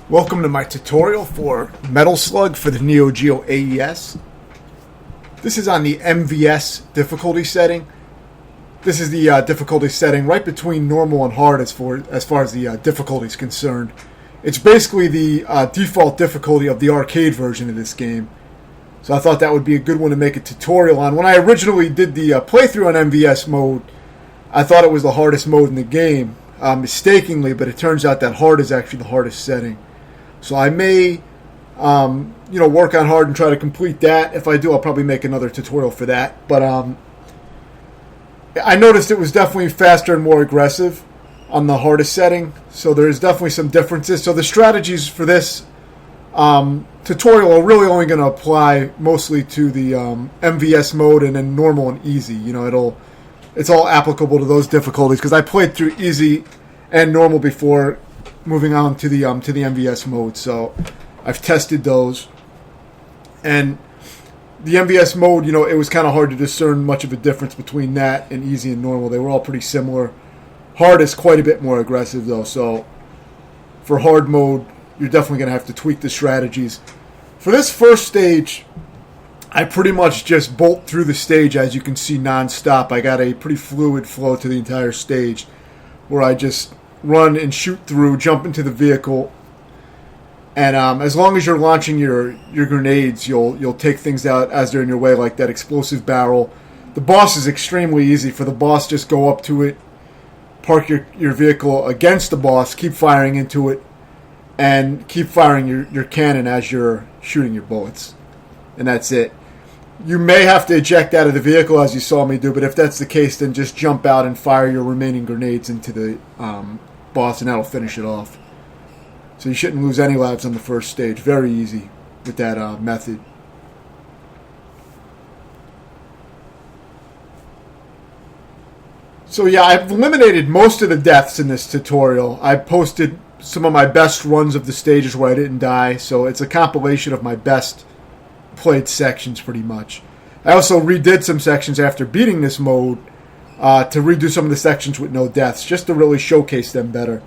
Welcome to my tutorial for Metal Slug for the GEO AES. This is on the MVS difficulty setting. This is the difficulty setting right between normal and hard as far as the difficulty is concerned. It's basically the default difficulty of the arcade version of this game. So I thought that would be a good one to make a tutorial on. When I originally did the playthrough on MVS mode, I thought it was the hardest mode in the game, mistakenly, but it turns out that hard is actually the hardest setting. So I may, work on hard and try to complete that. If I do, I'll probably make another tutorial for that. But I noticed it was definitely faster and more aggressive on the hardest setting. So there's definitely some differences. So the strategies for this tutorial are really only going to apply mostly to the MVS mode and then normal and easy. It's all applicable to those difficulties because I played through easy and normal before moving on to the MVS mode. So I've tested those, and the MVS mode, it was kind of hard to discern much of a difference between that and easy and normal. They were all pretty similar. Hard is quite a bit more aggressive though, so for hard mode you're definitely going to have to tweak the strategies. For this first stage, I pretty much just bolt through the stage, as you can see, non-stop. I got a pretty fluid flow to the entire stage where I just run and shoot through, jump into the vehicle, and as long as you're launching your grenades, you'll take things out as they're in your way, like that explosive barrel. The boss is extremely easy. For the boss, just go up to it, park your vehicle against the boss, keep firing into it, and keep firing your cannon as you're shooting your bullets. And that's it. You may have to eject out of the vehicle, as you saw me do, but if that's the case, then just jump out and fire your remaining grenades into the boss, and that'll finish it off. So you shouldn't lose any lives on the first stage. Very easy with that method. So yeah, I've eliminated most of the deaths in this tutorial. I posted some of my best runs of the stages where I didn't die, so it's a compilation of my best played sections pretty much. I also redid some sections after beating this mode to redo some of the sections with no deaths, just to really showcase them better.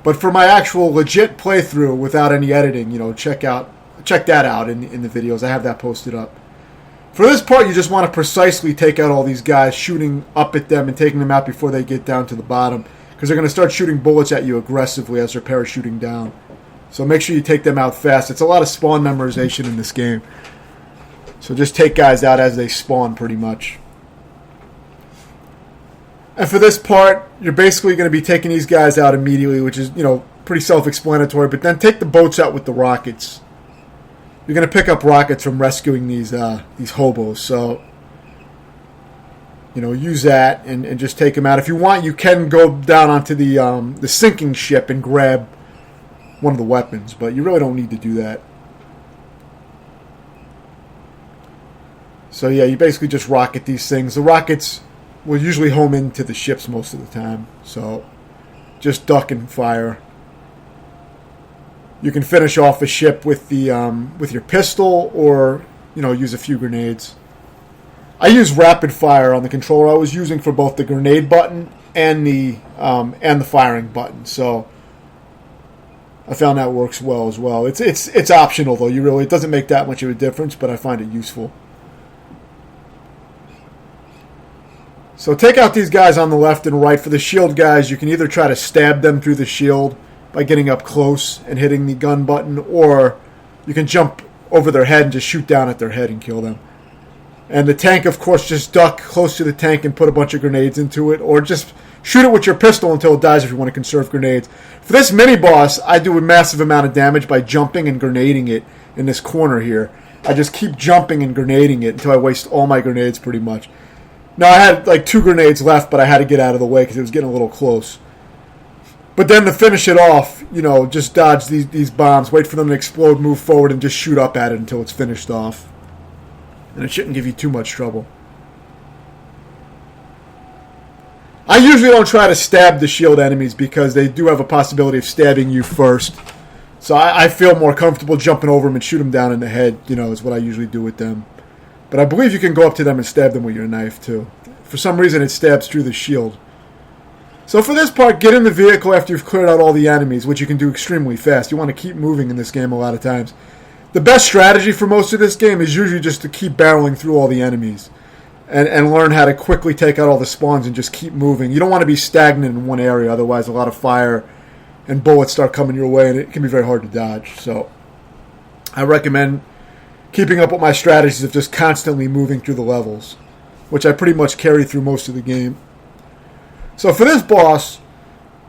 But for my actual legit playthrough without any editing, check that out in the videos. I have that posted up. For this part, you just want to precisely take out all these guys, shooting up at them and taking them out before they get down to the bottom, because they're going to start shooting bullets at you aggressively as they're parachuting down. So make sure you take them out fast. It's a lot of spawn memorization in this game. So just take guys out as they spawn pretty much. And for this part, you're basically going to be taking these guys out immediately, which is, pretty self-explanatory. But then take the boats out with the rockets. You're going to pick up rockets from rescuing these hobos. So, use that and just take them out. If you want, you can go down onto the sinking ship and grab one of the weapons, but you really don't need to do that. So yeah, you basically just rocket these things. The rockets will usually home into the ships most of the time, so just duck and fire. You can finish off a ship with the with your pistol, or use a few grenades. I use rapid fire on the controller. I was using for both the grenade button and the firing button, so I found that works well as well. It's optional though. It doesn't make that much of a difference, but I find it useful. So take out these guys on the left and right. For the shield guys, you can either try to stab them through the shield by getting up close and hitting the gun button, or you can jump over their head and just shoot down at their head and kill them. And the tank, of course, just duck close to the tank and put a bunch of grenades into it, or just shoot it with your pistol until it dies if you want to conserve grenades. For this mini-boss, I do a massive amount of damage by jumping and grenading it in this corner here. I just keep jumping and grenading it until I waste all my grenades pretty much. Now, I had like 2 grenades left, but I had to get out of the way because it was getting a little close. But then to finish it off, just dodge these bombs, wait for them to explode, move forward, and just shoot up at it until it's finished off. And it shouldn't give you too much trouble. I usually don't try to stab the shield enemies because they do have a possibility of stabbing you first. So I feel more comfortable jumping over them and shoot them down in the head, is what I usually do with them. But I believe you can go up to them and stab them with your knife, too. For some reason, it stabs through the shield. So for this part, get in the vehicle after you've cleared out all the enemies, which you can do extremely fast. You want to keep moving in this game a lot of times. The best strategy for most of this game is usually just to keep barreling through all the enemies and learn how to quickly take out all the spawns and just keep moving. You don't want to be stagnant in one area, otherwise a lot of fire and bullets start coming your way, and it can be very hard to dodge. So I recommend keeping up with my strategies of just constantly moving through the levels, which I pretty much carry through most of the game. So for this boss,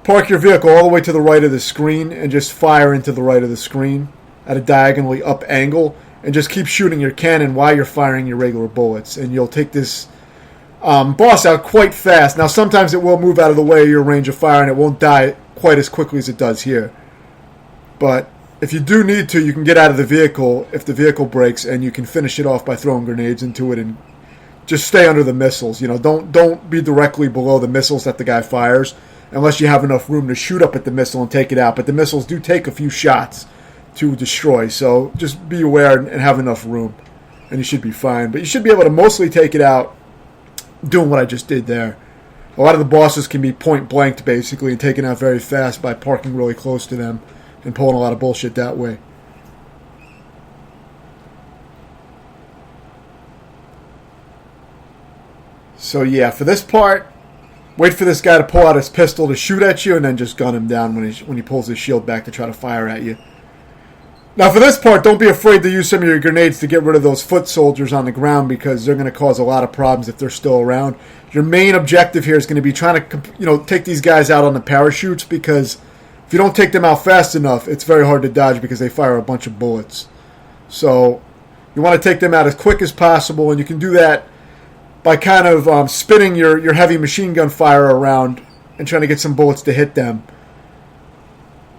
park your vehicle all the way to the right of the screen and just fire into the right of the screen at a diagonally up angle, and just keep shooting your cannon while you're firing your regular bullets, and you'll take this boss out quite fast. Now sometimes it will move out of the way of your range of fire and it won't die quite as quickly as it does here. But if you do need to, you can get out of the vehicle if the vehicle breaks, and you can finish it off by throwing grenades into it and just stay under the missiles. You know, don't be directly below the missiles that the guy fires unless you have enough room to shoot up at the missile and take it out. But the missiles do take a few shots to destroy, so just be aware and have enough room, and you should be fine. But you should be able to mostly take it out doing what I just did there. A lot of the bosses can be point blanked basically and taken out very fast by parking really close to them and pulling a lot of bullshit that way. So yeah, for this part, wait for this guy to pull out his pistol to shoot at you, and then just gun him down when he pulls his shield back to try to fire at you. Now for this part, don't be afraid to use some of your grenades to get rid of those foot soldiers on the ground, because they're going to cause a lot of problems if they're still around. Your main objective here is going to be trying to take these guys out on the parachutes, because if you don't take them out fast enough, it's very hard to dodge because they fire a bunch of bullets. So you want to take them out as quick as possible, and you can do that by kind of spinning your heavy machine gun fire around and trying to get some bullets to hit them.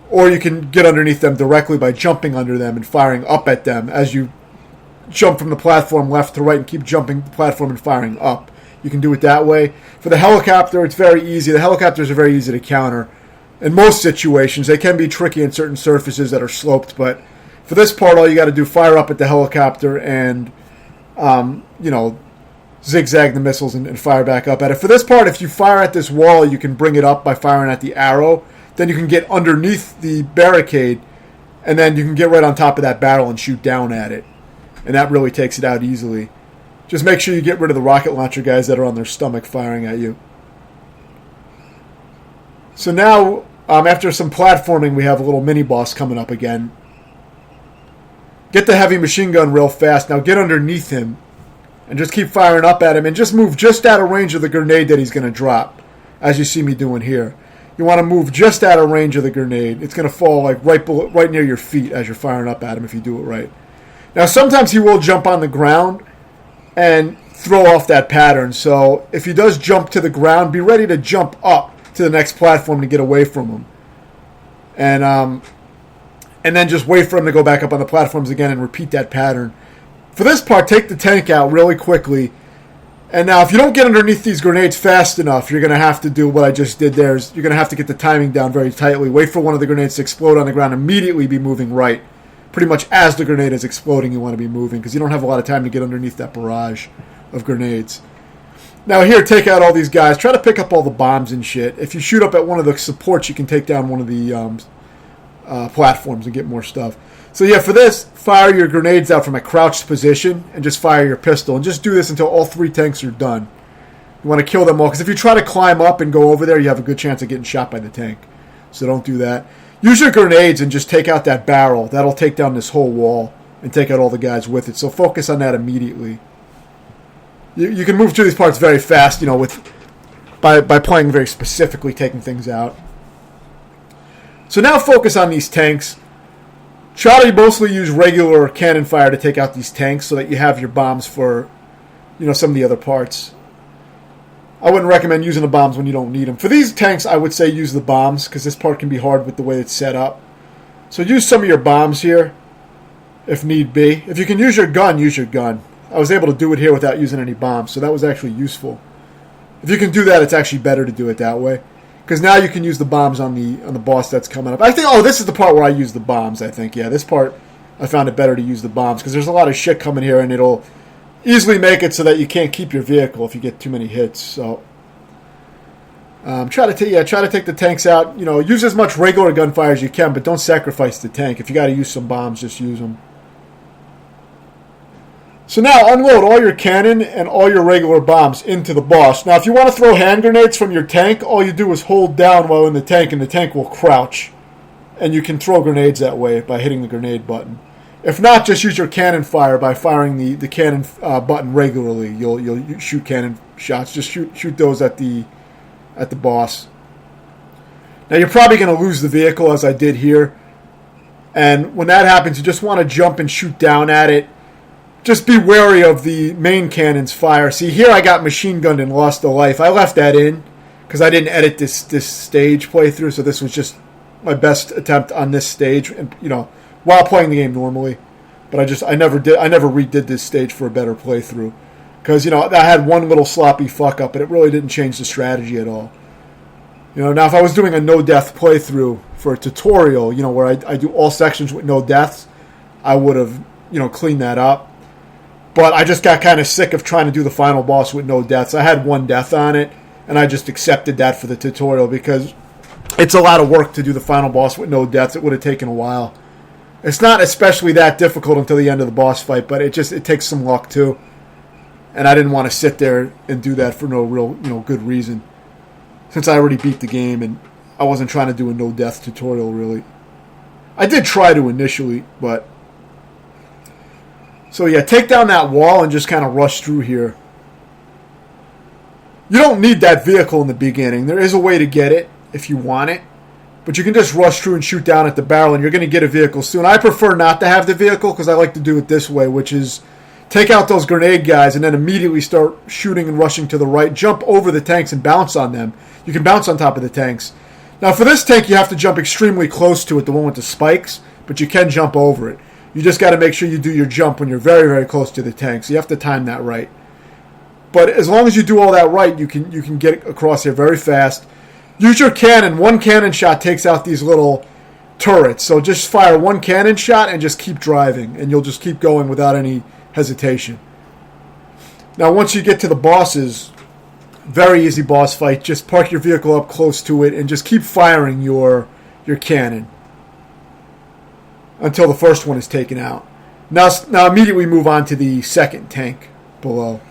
Or you can get underneath them directly by jumping under them and firing up at them as you jump from the platform left to right and keep jumping the platform and firing up. You can do it that way. For the helicopter, it's very easy. The helicopters are very easy to counter in most situations. They can be tricky in certain surfaces that are sloped, but for this part, all you got to do, fire up at the helicopter and, zigzag the missiles and fire back up at it. For this part, if you fire at this wall, you can bring it up by firing at the arrow. Then you can get underneath the barricade, and then you can get right on top of that barrel and shoot down at it. And that really takes it out easily. Just make sure you get rid of the rocket launcher guys that are on their stomach firing at you. So now, after some platforming, we have a little mini-boss coming up again. Get the heavy machine gun real fast. Now get underneath him and just keep firing up at him, and just move just out of range of the grenade that he's going to drop, as you see me doing here. You want to move just out of range of the grenade. It's going to fall like right near your feet as you're firing up at him if you do it right. Now sometimes he will jump on the ground and throw off that pattern. So if he does jump to the ground, be ready to jump up to the next platform to get away from him. And then just wait for him to go back up on the platforms again and repeat that pattern. For this part, take the tank out really quickly. And now, if you don't get underneath these grenades fast enough, you're going to have to do what I just did there. You're going to have to get the timing down very tightly. Wait for one of the grenades to explode on the ground. Immediately be moving right. Pretty much as the grenade is exploding, you want to be moving, because you don't have a lot of time to get underneath that barrage of grenades. Now here, take out all these guys. Try to pick up all the bombs and shit. If you shoot up at one of the supports, you can take down one of the platforms and get more stuff. So yeah, for this, fire your grenades out from a crouched position and just fire your pistol. And just do this until all 3 tanks are done. You want to kill them all, because if you try to climb up and go over there, you have a good chance of getting shot by the tank. So don't do that. Use your grenades and just take out that barrel. That'll take down this whole wall and take out all the guys with it. So focus on that immediately. You can move through these parts very fast, by playing very specifically, taking things out. So now focus on these tanks. Try to mostly use regular cannon fire to take out these tanks so that you have your bombs for, some of the other parts. I wouldn't recommend using the bombs when you don't need them. For these tanks, I would say use the bombs, because this part can be hard with the way it's set up. So use some of your bombs here, if need be. If you can use your gun, use your gun. I was able to do it here without using any bombs, so that was actually useful. If you can do that, it's actually better to do it that way. Because now you can use the bombs on the boss that's coming up. I think, this is the part where I use the bombs, I think. Yeah, this part, I found it better to use the bombs, because there's a lot of shit coming here, and it'll easily make it so that you can't keep your vehicle if you get too many hits. So Try to take the tanks out. Use as much regular gunfire as you can, but don't sacrifice the tank. If you got to use some bombs, just use them. So now unload all your cannon and all your regular bombs into the boss. Now if you want to throw hand grenades from your tank, all you do is hold down while in the tank, and the tank will crouch. And you can throw grenades that way by hitting the grenade button. If not, just use your cannon fire by firing the cannon button regularly. You'll shoot cannon shots. Just shoot those at the boss. Now you're probably going to lose the vehicle, as I did here. And when that happens, you just want to jump and shoot down at it. Just be wary of the main cannon's fire. See, here I got machine gunned and lost a life. I left that in because I didn't edit this stage playthrough, so this was just my best attempt on this stage, and while playing the game normally. But I never redid this stage for a better playthrough because I had one little sloppy fuck up, but it really didn't change the strategy at all. Now if I was doing a no death playthrough for a tutorial, where I do all sections with no deaths, I would have cleaned that up. But I just got kind of sick of trying to do the final boss with no deaths. I had one death on it, and I just accepted that for the tutorial because it's a lot of work to do the final boss with no deaths. It would have taken a while. It's not especially that difficult until the end of the boss fight, but it takes some luck too. And I didn't want to sit there and do that for no real good reason, since I already beat the game and I wasn't trying to do a no death tutorial really. I did try to initially, but. So yeah, take down that wall and just kind of rush through here. You don't need that vehicle in the beginning. There is a way to get it if you want it. But you can just rush through and shoot down at the barrel, and you're going to get a vehicle soon. I prefer not to have the vehicle because I like to do it this way, which is take out those grenade guys and then immediately start shooting and rushing to the right. Jump over the tanks and bounce on them. You can bounce on top of the tanks. Now for this tank, you have to jump extremely close to it, the one with the spikes, but you can jump over it. You just got to make sure you do your jump when you're very, very close to the tank. So you have to time that right. But as long as you do all that right, you can get across here very fast. Use your cannon. One cannon shot takes out these little turrets. So just fire one cannon shot and just keep driving. And you'll just keep going without any hesitation. Now once you get to the bosses, very easy boss fight. Just park your vehicle up close to it and just keep firing your cannon until the first one is taken out. Now immediately move on to the second tank below.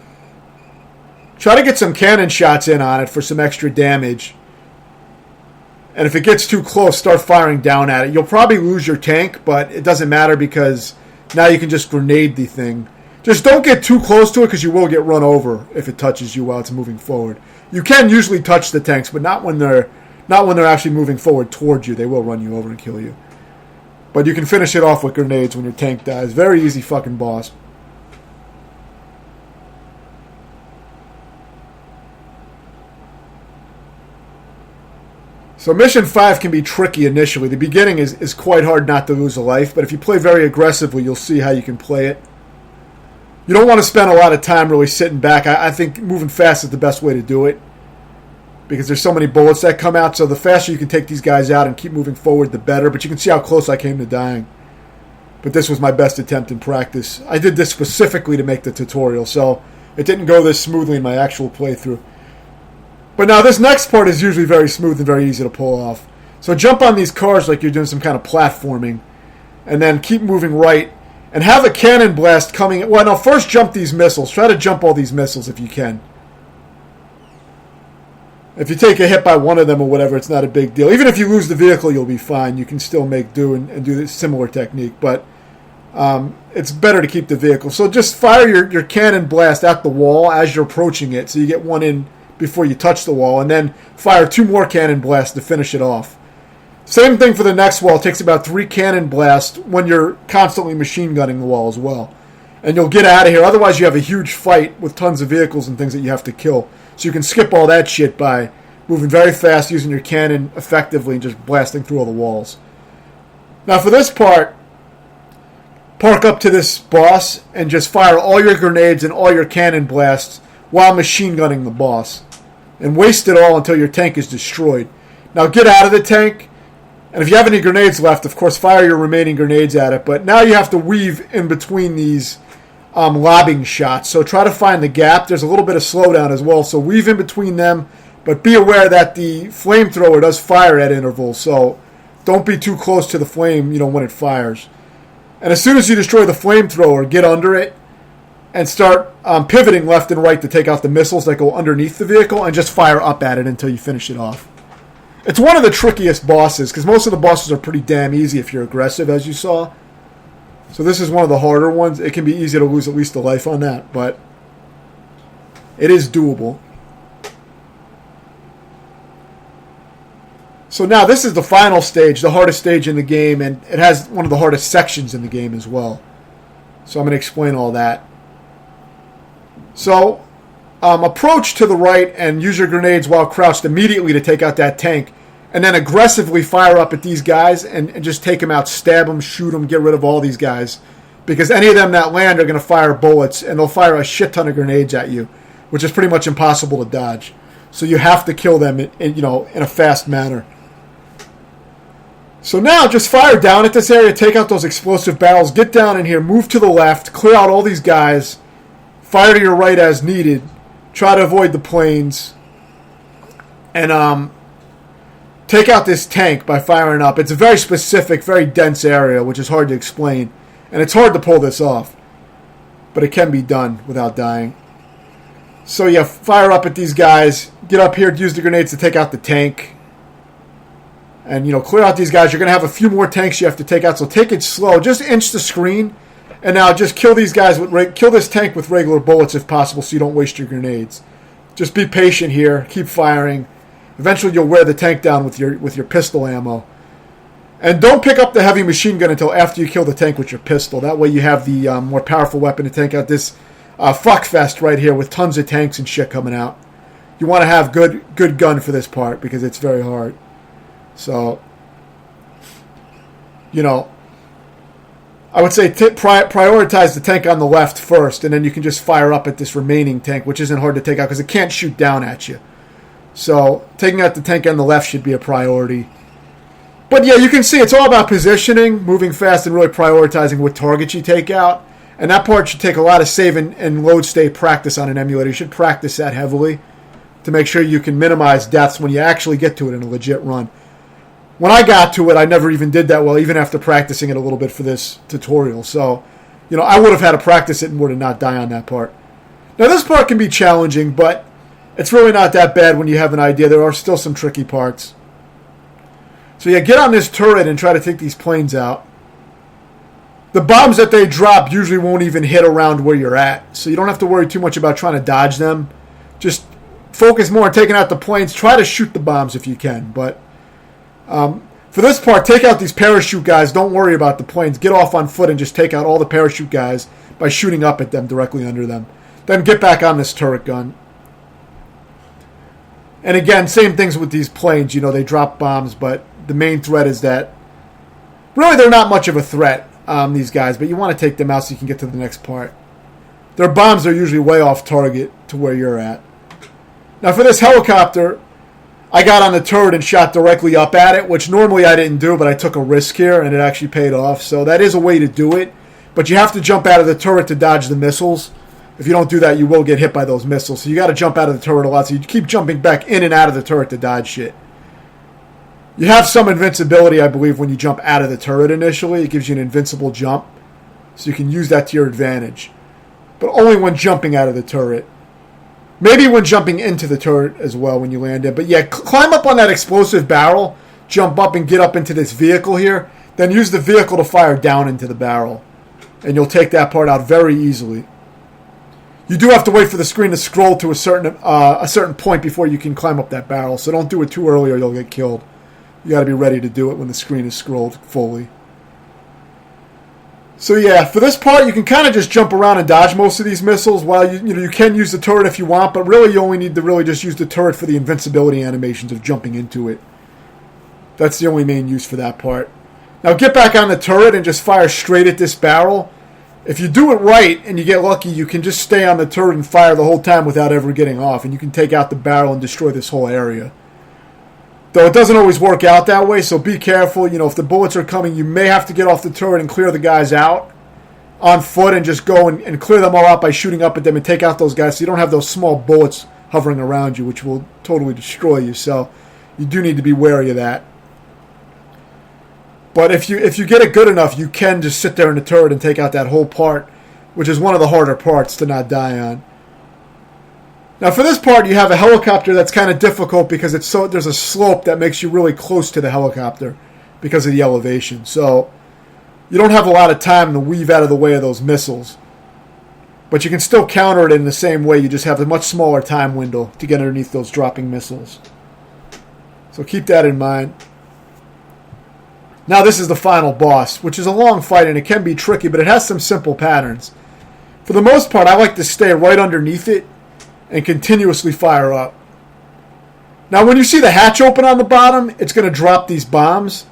Try to get some cannon shots in on it for some extra damage. And if it gets too close, start firing down at it. You'll probably lose your tank, but it doesn't matter because now you can just grenade the thing. Just don't get too close to it because you will get run over if it touches you while it's moving forward. You can usually touch the tanks, but not when they're actually moving forward towards you. They will run you over and kill you. But you can finish it off with grenades when your tank dies. Very easy fucking boss. So mission 5 can be tricky initially. The beginning is quite hard not to lose a life, but if you play very aggressively, you'll see how you can play it. You don't want to spend a lot of time really sitting back. I think moving fast is the best way to do it because there's so many bullets that come out, so the faster you can take these guys out and keep moving forward, the better. But you can see how close I came to dying. But this was my best attempt in practice. I did this specifically to make the tutorial, so it didn't go this smoothly in my actual playthrough. But now this next part is usually very smooth and very easy to pull off. So jump on these cars like you're doing some kind of platforming, and then keep moving right, and have a cannon blast coming. Well, no, first jump these missiles. Try to jump all these missiles if you can. If you take a hit by one of them or whatever, it's not a big deal. Even if you lose the vehicle, you'll be fine. You can still make do and do this similar technique. But it's better to keep the vehicle. So just fire your cannon blast at the wall as you're approaching it. So you get one in before you touch the wall. And then fire 2 more cannon blasts to finish it off. Same thing for the next wall. It takes about 3 cannon blasts when you're constantly machine gunning the wall as well. And you'll get out of here. Otherwise, you have a huge fight with tons of vehicles and things that you have to kill. So you can skip all that shit by moving very fast, using your cannon effectively, and just blasting through all the walls. Now for this part, park up to this boss and just fire all your grenades and all your cannon blasts while machine gunning the boss. And waste it all until your tank is destroyed. Now get out of the tank, and if you have any grenades left, of course, fire your remaining grenades at it. But now you have to weave in between these lobbing shots. So try to find the gap. There's a little bit of slowdown as well, so weave in between them, But be aware that the flamethrower does fire at intervals, so don't be too close to the flame, when it fires. And as soon as you destroy the flamethrower, get under it and start pivoting left and right to take out the missiles that go underneath the vehicle and just fire up at it until you finish it off. It's one of the trickiest bosses because most of the bosses are pretty damn easy if you're aggressive, as you saw. So this is one of the harder ones. It can be easy to lose at least a life on that, but it is doable. So now this is the final stage, the hardest stage in the game, and it has one of the hardest sections in the game as well. So I'm going to explain all that. So approach to the right and use your grenades while crouched immediately to take out that tank, and then aggressively fire up at these guys and just take them out, stab them, shoot them, get rid of all these guys. Because any of them that land are going to fire bullets, and they'll fire a shit ton of grenades at you, which is pretty much impossible to dodge. So you have to kill them in a fast manner. So now just fire down at this area, take out those explosive barrels, get down in here, move to the left, clear out all these guys, fire to your right as needed, try to avoid the planes, and take out this tank by firing up. It's a very specific, very dense area, which is hard to explain, and it's hard to pull this off, but it can be done without dying. So yeah, fire up at these guys, get up here, use the grenades to take out the tank, and clear out these guys. You're going to have a few more tanks you have to take out, so take it slow. Just inch the screen, and now just kill these guys kill this tank with regular bullets if possible, so you don't waste your grenades. Just be patient here, keep firing. Eventually, you'll wear the tank down with your pistol ammo, and don't pick up the heavy machine gun until after you kill the tank with your pistol. That way, you have the more powerful weapon to take out this fuckfest right here with tons of tanks and shit coming out. You want to have good gun for this part because it's very hard. So, I would say prioritize the tank on the left first, and then you can just fire up at this remaining tank, which isn't hard to take out because it can't shoot down at you. So, taking out the tank on the left should be a priority. But yeah, you can see it's all about positioning, moving fast, and really prioritizing what targets you take out. And that part should take a lot of save and load state practice on an emulator. You should practice that heavily to make sure you can minimize deaths when you actually get to it in a legit run. When I got to it, I never even did that well, even after practicing it a little bit for this tutorial. So, I would have had to practice it more to not die on that part. Now, this part can be challenging, but it's really not that bad when you have an idea. There are still some tricky parts. So, yeah, get on this turret and try to take these planes out. The bombs that they drop usually won't even hit around where you're at, so you don't have to worry too much about trying to dodge them. Just focus more on taking out the planes. Try to shoot the bombs if you can, but for this part, take out these parachute guys. Don't worry about the planes. Get off on foot and just take out all the parachute guys by shooting up at them directly under them. Then get back on this turret gun. And again, same things with these planes. They drop bombs, but the main threat is that really they're not much of a threat, these guys, but you want to take them out so you can get to the next part. Their bombs are usually way off target to where you're at. Now for this helicopter, I got on the turret and shot directly up at it, which normally I didn't do, but I took a risk here, and it actually paid off. So that is a way to do it, but you have to jump out of the turret to dodge the missiles. If you don't do that, you will get hit by those missiles. So you got to jump out of the turret a lot, so you keep jumping back in and out of the turret to dodge shit. You have some invincibility, I believe, when you jump out of the turret initially. It gives you an invincible jump, so you can use that to your advantage. But only when jumping out of the turret. Maybe when jumping into the turret as well when you land it. But yeah, climb up on that explosive barrel, jump up and get up into this vehicle here, then use the vehicle to fire down into the barrel. And you'll take that part out very easily. You do have to wait for the screen to scroll to a certain point before you can climb up that barrel. So don't do it too early or you'll get killed. You got to be ready to do it when the screen is scrolled fully. So yeah, for this part, you can kind of just jump around and dodge most of these missiles. While you can use the turret if you want, but really you only need to really just use the turret for the invincibility animations of jumping into it. That's the only main use for that part. Now get back on the turret and just fire straight at this barrel. If you do it right and you get lucky, you can just stay on the turret and fire the whole time without ever getting off, and you can take out the barrel and destroy this whole area. Though it doesn't always work out that way, so be careful. If the bullets are coming, you may have to get off the turret and clear the guys out on foot and just go and clear them all out by shooting up at them and take out those guys so you don't have those small bullets hovering around you, which will totally destroy you. So you do need to be wary of that. But if you get it good enough, you can just sit there in the turret and take out that whole part, which is one of the harder parts to not die on. Now for this part, you have a helicopter that's kind of difficult because there's a slope that makes you really close to the helicopter because of the elevation. So you don't have a lot of time to weave out of the way of those missiles. But you can still counter it in the same way. You just have a much smaller time window to get underneath those dropping missiles. So keep that in mind. Now this is the final boss, which is a long fight and it can be tricky, but it has some simple patterns. For the most part, I like to stay right underneath it and continuously fire up. Now when you see the hatch open on the bottom, it's going to drop these bombs.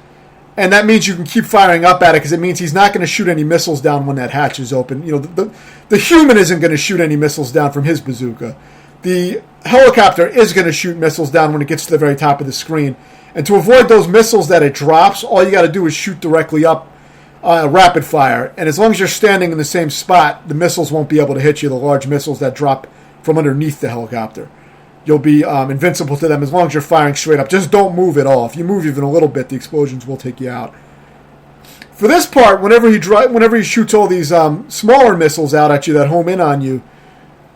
And that means you can keep firing up at it because it means he's not going to shoot any missiles down when that hatch is open. You know, the human isn't going to shoot any missiles down from his bazooka. The helicopter is going to shoot missiles down when it gets to the very top of the screen. And to avoid those missiles that it drops, all you got to do is shoot directly up rapid fire. And as long as you're standing in the same spot, the missiles won't be able to hit you, the large missiles that drop from underneath the helicopter. You'll be invincible to them as long as you're firing straight up. Just don't move at all. If you move even a little bit, the explosions will take you out. For this part, whenever he shoots all these smaller missiles out at you that home in on you,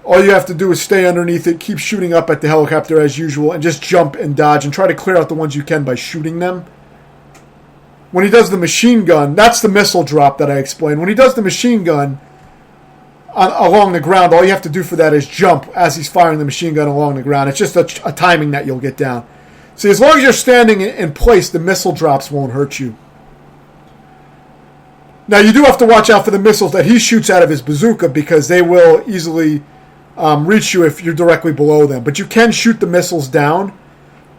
all you have to do is stay underneath it, keep shooting up at the helicopter as usual, and just jump and dodge and try to clear out the ones you can by shooting them. When he does the machine gun, that's the missile drop that I explained. When he does the machine gun along the ground, all you have to do for that is jump as he's firing the machine gun along the ground. It's just a timing that you'll get down. See, as long as you're standing in place, the missile drops won't hurt you. Now, you do have to watch out for the missiles that he shoots out of his bazooka because they will easily reach you if you're directly below them. But you can shoot the missiles down.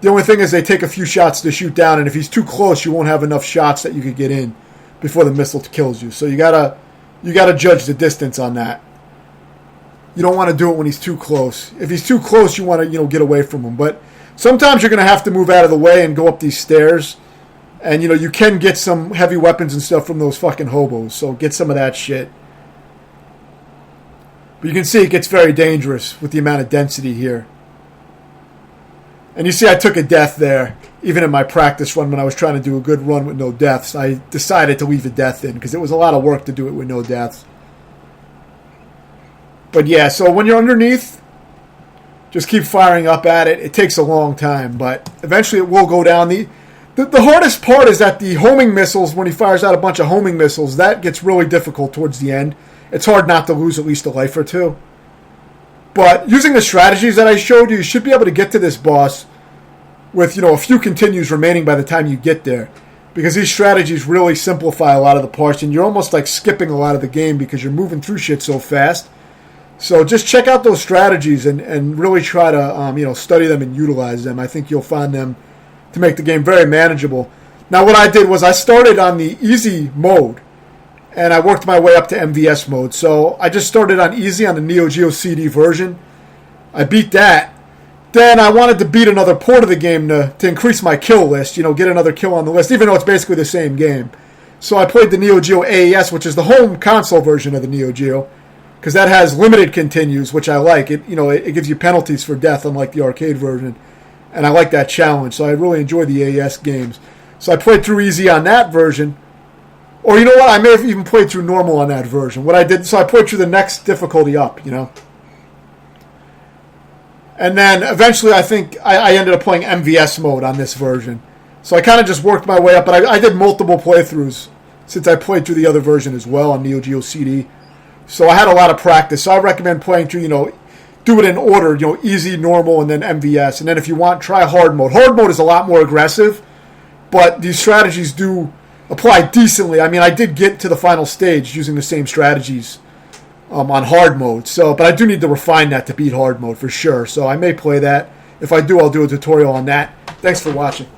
The only thing is they take a few shots to shoot down, and if he's too close, you won't have enough shots that you could get in before the missile kills you. So you gotta judge the distance on that. You don't want to do it when he's too close. If he's too close, you want to get away from him. But sometimes you're going to have to move out of the way and go up these stairs. And you can get some heavy weapons and stuff from those fucking hobos. So get some of that shit. But you can see it gets very dangerous with the amount of density here. And you see I took a death there. Even in my practice run when I was trying to do a good run with no deaths, I decided to leave a death in because it was a lot of work to do it with no deaths. But yeah, so when you're underneath, just keep firing up at it. It takes a long time, but eventually it will go down. The hardest part is that the homing missiles, when he fires out a bunch of homing missiles, that gets really difficult towards the end. It's hard not to lose at least a life or two. But using the strategies that I showed you, you should be able to get to this boss with a few continues remaining by the time you get there. Because these strategies really simplify a lot of the parts, and you're almost like skipping a lot of the game because you're moving through shit so fast. So just check out those strategies and really try to study them and utilize them. I think you'll find them to make the game very manageable. Now what I did was I started on the easy mode, and I worked my way up to MVS mode. So I just started on easy on the Neo Geo CD version. I beat that. Then I wanted to beat another port of the game to increase my kill list, get another kill on the list, even though it's basically the same game. So I played the Neo Geo AES, which is the home console version of the Neo Geo, because that has limited continues, which I like. It gives you penalties for death, unlike the arcade version, and I like that challenge. So I really enjoy the AES games. So I played through easy on that version, or you know what? I may have even played through normal on that version. What I did, so I played through the next difficulty up, and then eventually I think I ended up playing MVS mode on this version. So I kind of just worked my way up, but I did multiple playthroughs since I played through the other version as well on Neo Geo CD. So I had a lot of practice. So I recommend playing through, do it in order, easy, normal, and then MVS. And then if you want, try hard mode. Hard mode is a lot more aggressive, but these strategies do apply decently. I mean, I did get to the final stage using the same strategies on hard mode. So, but I do need to refine that to beat hard mode for sure. So I may play that. If I do, I'll do a tutorial on that. Thanks for watching.